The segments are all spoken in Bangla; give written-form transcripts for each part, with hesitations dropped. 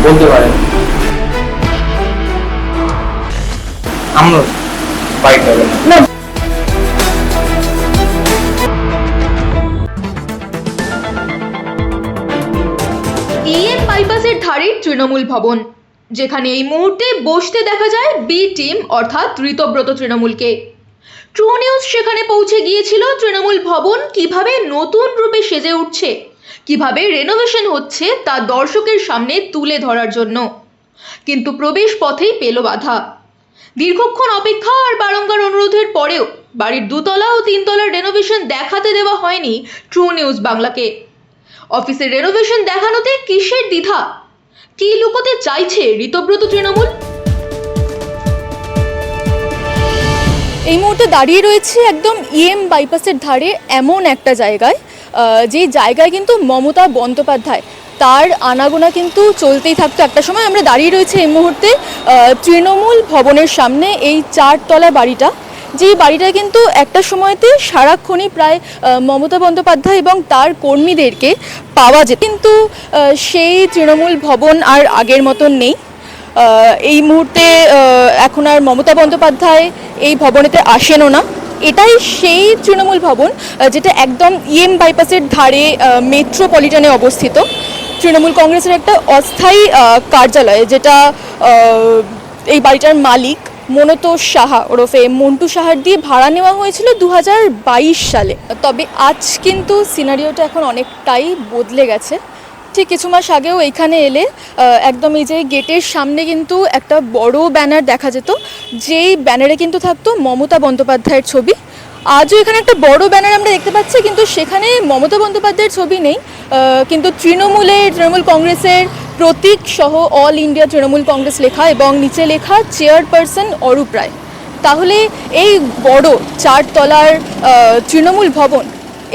বলতে পারেন। আমরা বাইক হবে না। এএম বাইপাসের ধারে তৃণমূল ভবন, যেখানে এই মুহূর্তে বসতে দেখা যায় বি টিম অর্থাৎ ঋতব্রত তৃণমূলকে। ট্রু নিউজ সেখানে পৌঁছে গিয়েছিল তৃণমূল ভবন কিভাবে নতুন রূপে সেজে উঠছে, কিভাবে রেনোভেশন হচ্ছে তা দর্শকের সামনে তুলে ধরার জন্য। কিন্তু প্রবেশ পথেই পেল বাধা। দীর্ঘক্ষণ অপেক্ষা আর বারংবার অনুরোধের পরেও বাড়ির 2 তলা ও 3 তলার রেনোভেশন দেখাতে দেওয়া হয়নি ট্রু নিউজ বাংলাকে। অফিসের রেনোভেশন দেখানোতে কিসের দ্বিধা? কি লুকোতে চাইছে ঋতব্রত তৃণমূল? এই মুহূর্তে দাঁড়িয়ে রয়েছে একদম ইএম বাইপাসের ধারে এমন একটা জায়গায়, যে জায়গায় কিন্তু মমতা বন্দ্যোপাধ্যায় তার আনাগোনা কিন্তু চলতেই থাকতো। একটা সময় আমরা দাঁড়িয়ে রয়েছে এই মুহূর্তে তৃণমূল ভবনের সামনে, এই 4 তলা বাড়িটা, যেই বাড়িটা কিন্তু একটা সময়তে সারাক্ষণই প্রায় মমতা বন্দ্যোপাধ্যায় এবং তার কর্মীদেরকে পাওয়া যেত। কিন্তু সেই তৃণমূল ভবন আর আগের মতন নেই। এই মুহূর্তে এখন আর মমতা বন্দ্যোপাধ্যায় এই ভবনেতে আসেনও না। এটাই সেই তৃণমূল ভবন যেটা একদম ইএম বাইপাসের ধারে মেট্রোপলিটনে অবস্থিত। তৃণমূল কংগ্রেসের একটা অস্থায়ী কার্যালয়, যেটা এই বাড়িটার মালিক মনোতোষ সাহা ওরফে মন্টু সাহার দিয়ে ভাড়া নেওয়া হয়েছিল 2022 সালে। তবে আজ কিন্তু সিনারিওটা এখন অনেকটাই বদলে গেছে। ঠিক কিছু মাস আগেও এইখানে এলে একদম এই যে গেটের সামনে কিন্তু একটা বড় ব্যানার দেখা যেত, যেই ব্যানারে কিন্তু থাকতো মমতা বন্দ্যোপাধ্যায়ের ছবি। আজও এখানে একটা বড় ব্যানার আমরা দেখতে পাচ্ছি, কিন্তু সেখানে মমতা বন্দ্যোপাধ্যায়ের ছবি নেই, কিন্তু তৃণমূল কংগ্রেসের প্রতীক সহ অল ইন্ডিয়া তৃণমূল কংগ্রেস লেখা এবং নিচে লেখা চেয়ারপারসন অরূপ রায়। তাহলে এই বড় 4 তলার তৃণমূল ভবন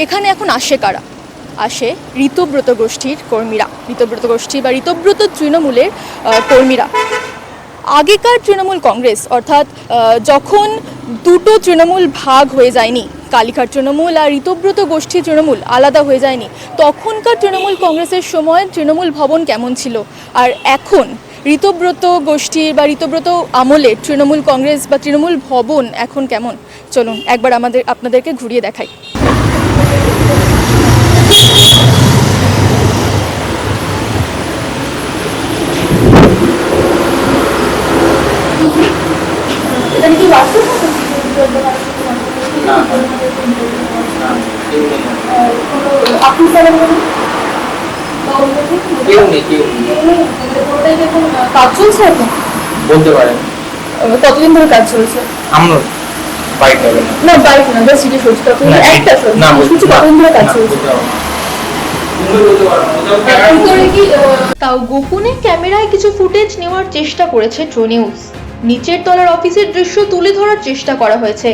এখানে এখন আসে কারা? আসে ঋতব্রত গোষ্ঠীর কর্মীরা, ঋতব্রত গোষ্ঠী বা ঋতব্রত তৃণমূলের কর্মীরা। আগেকার তৃণমূল কংগ্রেস অর্থাৎ যখন দুটো তৃণমূল ভাগ হয়ে যায়নি, কালীঘাট তৃণমূল আর ঋতব্রত গোষ্ঠী তৃণমূল আলাদা হয়ে যায়নি, তখনকার তৃণমূল কংগ্রেসের সময় তৃণমূল ভবন কেমন ছিল, আর এখন ঋতব্রত গোষ্ঠীর বা ঋতব্রত আমলের তৃণমূল কংগ্রেস বা তৃণমূল ভবন এখন কেমন, চলুন একবার আপনাদেরকে ঘুরিয়ে দেখাই। কাজ চলছে এখন? বলতে পারেন। কতদিন ধরে কাজ চলছে? আমরা বাইক হবে না, বাইক না, জাস্ট জিজ্ঞেস করছি একটা কতদিন ধরে কাজ চলছে? তাও গোপনে ক্যামেরায় কিছু ফুটেজ নেওয়ার চেষ্টা করেছে ট্রু নিউজ। নিচের তলার অফিসের দৃশ্য তুলে ধরার চেষ্টা করা হয়েছে।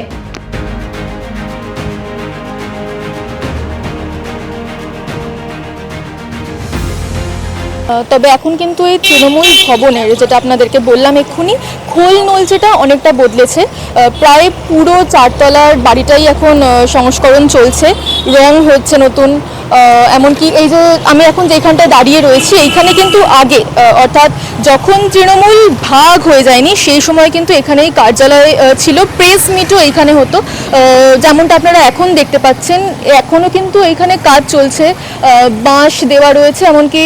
তবে এখন কিন্তু এই তৃণমূল ভবনের, যেটা আপনাদেরকে বললাম এক্ষুনি, খোল নলচেটা অনেকটা বদলেছে। প্রায় পুরো 4 তলার বাড়িটাই এখন সংস্করণ চলছে, রং হচ্ছে নতুন। এমনকি এই যে আমি এখন যেখানটায় দাঁড়িয়ে রয়েছি, এইখানে কিন্তু আগে অর্থাৎ যখন তৃণমূল ভাগ হয়ে যায়নি সেই সময় কিন্তু এখানেই কার্যালয় ছিল, প্রেস মিটও এইখানে হতো, যেমনটা আপনারা এখন দেখতে পাচ্ছেন। এখনও কিন্তু এইখানে কাজ চলছে, বাঁশ দেওয়া রয়েছে, এমনকি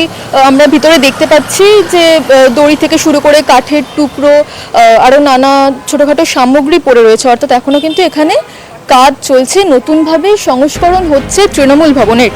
আমরা ভিতরে দেখতে পাচ্ছি যে দড়ি থেকে শুরু করে কাঠের টুকরো আরও নানা ছোটোখাটো সামগ্রী পড়ে রয়েছে। অর্থাৎ এখনও কিন্তু এখানে কাজ চলছে, নতুনভাবে সংস্করণ হচ্ছে তৃণমূল ভবনের।